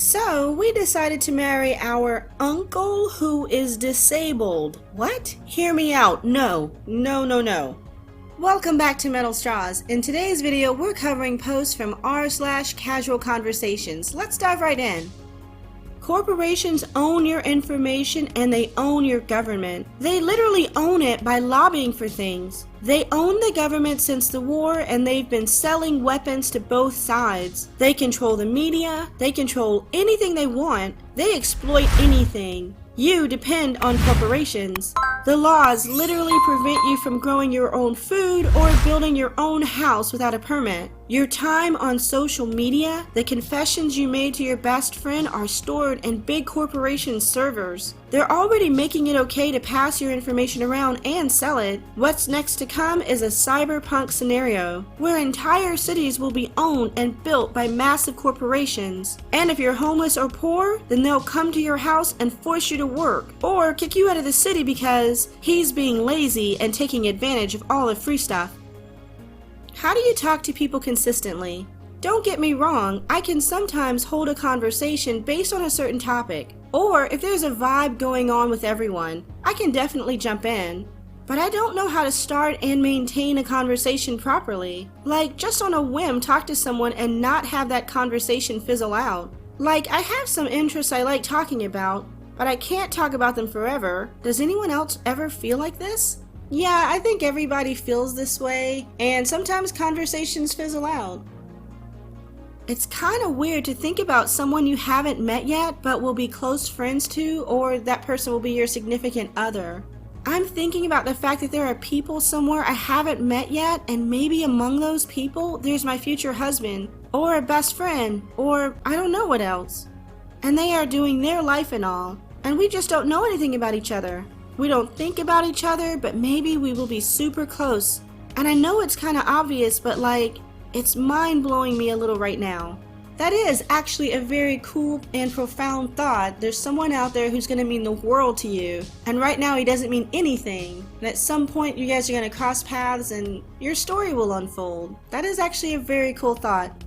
So, we decided to marry our uncle who is disabled. What? Hear me out. No. No. Welcome back to Metal Straws. In today's video, we're covering posts from r/CasualConversations. Let's dive right in. Corporations own your information and they own your government. They literally own it by lobbying for things. They own the government since the war and they've been selling weapons to both sides. They control the media, they control anything they want, they exploit anything. You depend on corporations. The laws literally prevent you from growing your own food or building your own house without a permit. Your time on social media, the confessions you made to your best friend are stored in big corporation servers. They're already making it okay to pass your information around and sell it. What's next to come is a cyberpunk scenario, where entire cities will be owned and built by massive corporations. And if you're homeless or poor, then they'll come to your house and force you to work, or kick you out of the city because he's being lazy and taking advantage of all the free stuff. How do you talk to people consistently? Don't get me wrong, I can sometimes hold a conversation based on a certain topic, or if there's a vibe going on with everyone, I can definitely jump in. But I don't know how to start and maintain a conversation properly. Like, just on a whim talk to someone and not have that conversation fizzle out. Like, I have some interests I like talking about, but I can't talk about them forever. Does anyone else ever feel like this? Yeah, I think everybody feels this way, and sometimes conversations fizzle out. It's kind of weird to think about someone you haven't met yet but will be close friends to, or that person will be your significant other. I'm thinking about the fact that there are people somewhere I haven't met yet, and maybe among those people there's my future husband, or a best friend, or I don't know what else. And they are doing their life and all, and we just don't know anything about each other. We don't think about each other, but maybe we will be super close. And I know it's kind of obvious, but like, it's mind-blowing me a little right now. That is actually a very cool and profound thought. There's someone out there who's going to mean the world to you, and right now he doesn't mean anything. And at some point you guys are going to cross paths and your story will unfold. That is actually a very cool thought.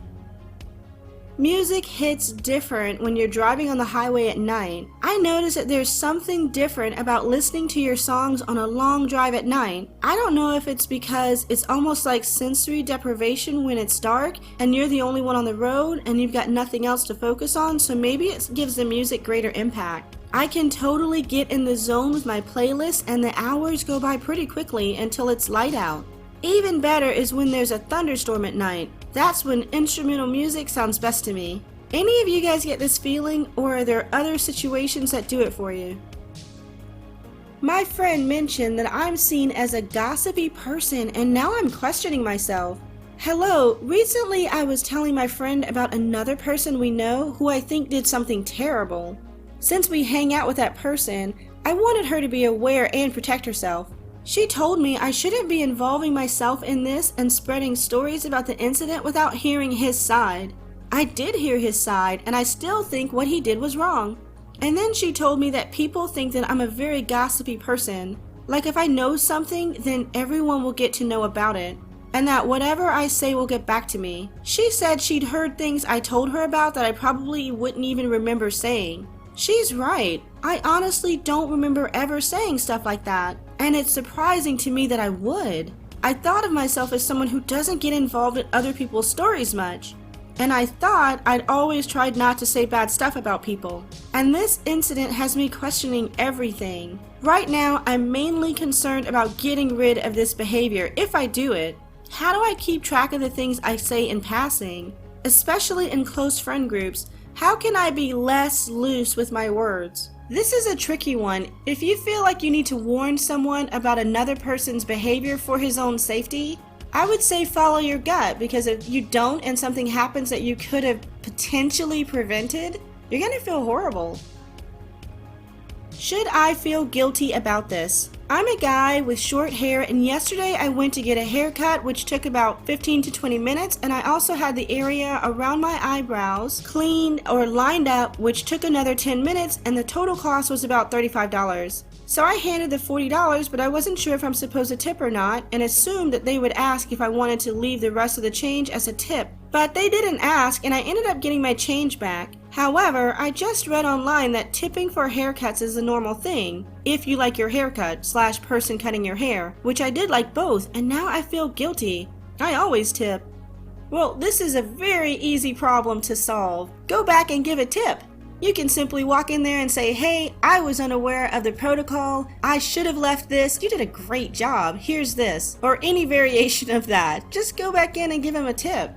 Music hits different when you're driving on the highway at night. I notice that there's something different about listening to your songs on a long drive at night. I don't know if it's because it's almost like sensory deprivation when it's dark and you're the only one on the road and you've got nothing else to focus on, so maybe it gives the music greater impact. I can totally get in the zone with my playlist and the hours go by pretty quickly until it's light out. Even better is when there's a thunderstorm at night. That's when instrumental music sounds best to me. Any of you guys get this feeling, or are there other situations that do it for you? My friend mentioned that I'm seen as a gossipy person, and now I'm questioning myself. Hello, recently I was telling my friend about another person we know who I think did something terrible. Since we hang out with that person, I wanted her to be aware and protect herself. She told me I shouldn't be involving myself in this and spreading stories about the incident without hearing his side. I did hear his side, and I still think what he did was wrong. And then she told me that people think that I'm a very gossipy person. Like if I know something, then everyone will get to know about it. And that whatever I say will get back to me. She said she'd heard things I told her about that I probably wouldn't even remember saying. She's right. I honestly don't remember ever saying stuff like that. And it's surprising to me that I would. I thought of myself as someone who doesn't get involved in other people's stories much. And I thought I'd always tried not to say bad stuff about people. And this incident has me questioning everything. Right now, I'm mainly concerned about getting rid of this behavior, if I do it. How do I keep track of the things I say in passing? Especially in close friend groups, how can I be less loose with my words? This is a tricky one. If you feel like you need to warn someone about another person's behavior for his own safety, I would say follow your gut, because if you don't and something happens that you could have potentially prevented, you're gonna feel horrible. Should I feel guilty about this? I'm a guy with short hair, and yesterday I went to get a haircut, which took about 15 to 20 minutes, and I also had the area around my eyebrows cleaned or lined up, which took another 10 minutes, and the total cost was about $35. So I handed the $40, but I wasn't sure if I'm supposed to tip or not, and assumed that they would ask if I wanted to leave the rest of the change as a tip. But they didn't ask, and I ended up getting my change back. However, I just read online that tipping for haircuts is a normal thing, if you like your haircut / person cutting your hair, which I did like both, and now I feel guilty. I always tip. Well, this is a very easy problem to solve. Go back and give a tip. You can simply walk in there and say, hey, I was unaware of the protocol. I should have left this. You did a great job. Here's this. Or any variation of that. Just go back in and give him a tip.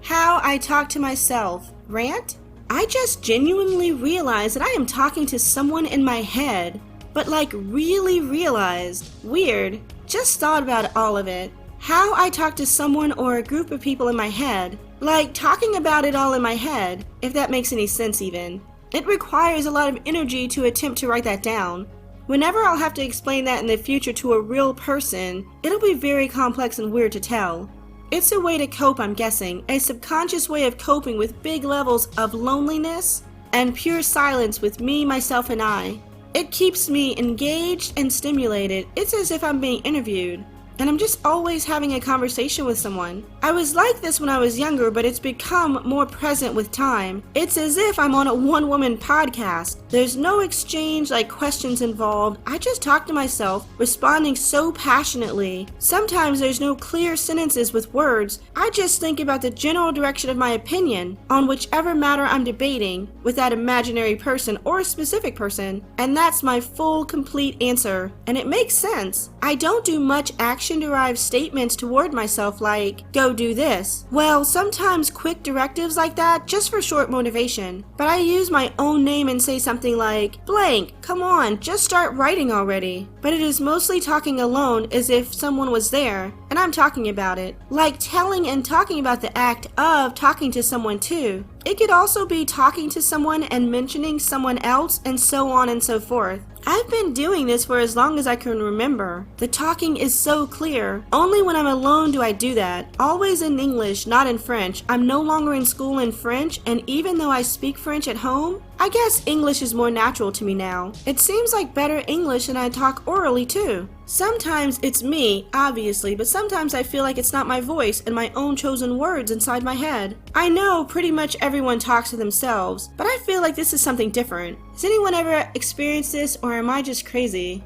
How I talk to myself. Rant? I just genuinely realized that I am talking to someone in my head, but like really realized. Weird. Just thought about all of it. How I talk to someone or a group of people in my head. Like talking about it all in my head, if that makes any sense even. It requires a lot of energy to attempt to write that down. Whenever I'll have to explain that in the future to a real person, it'll be very complex and weird to tell. It's a way to cope, I'm guessing, a subconscious way of coping with big levels of loneliness and pure silence with me, myself, and I. It keeps me engaged and stimulated. It's as if I'm being interviewed. And I'm just always having a conversation with someone. I was like this when I was younger, but it's become more present with time. It's as if I'm on a one-woman podcast. There's no exchange like questions involved. I just talk to myself, responding so passionately. Sometimes there's no clear sentences with words. I just think about the general direction of my opinion on whichever matter I'm debating with that imaginary person or a specific person. And that's my full, complete answer. And it makes sense. I don't do much action-derived statements toward myself like, go do this. Well, sometimes quick directives like that just for short motivation. But I use my own name and say something like, blank, come on, just start writing already. But it is mostly talking alone as if someone was there, and I'm talking about it. Like telling and talking about the act of talking to someone too. It could also be talking to someone and mentioning someone else and so on and so forth. I've been doing this for as long as I can remember. The talking is so clear. Only when I'm alone do I do that. Always in English, not in French. I'm no longer in school in French, and even though I speak French at home, I guess English is more natural to me now. It seems like better English and I talk orally too. Sometimes it's me, obviously, but sometimes I feel like it's not my voice and my own chosen words inside my head. I know pretty much everyone talks to themselves, but I feel like this is something different. Has anyone ever experienced this, or am I just crazy?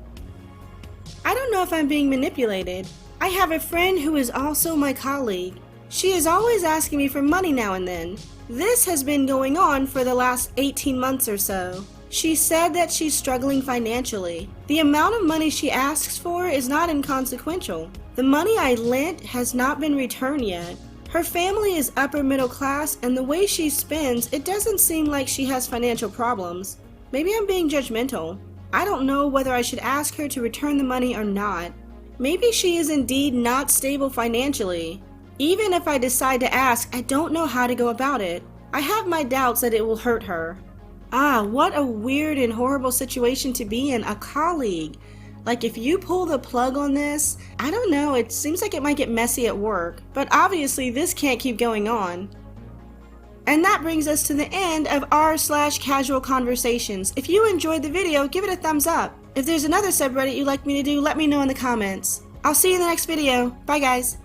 I don't know if I'm being manipulated. I have a friend who is also my colleague. She is always asking me for money now and then. This has been going on for the last 18 months or so. She said that she's struggling financially. The amount of money she asks for is not inconsequential. The money I lent has not been returned yet. Her family is upper middle class, and the way she spends, it doesn't seem like she has financial problems. Maybe I'm being judgmental. I don't know whether I should ask her to return the money or not. Maybe she is indeed not stable financially. Even if I decide to ask, I don't know how to go about it. I have my doubts that it will hurt her. Ah, what a weird and horrible situation to be in, a colleague. Like if you pull the plug on this, I don't know, it seems like it might get messy at work. But obviously this can't keep going on. And that brings us to the end of r/Casual Conversations. If you enjoyed the video, give it a thumbs up. If there's another subreddit you'd like me to do, let me know in the comments. I'll see you in the next video. Bye guys.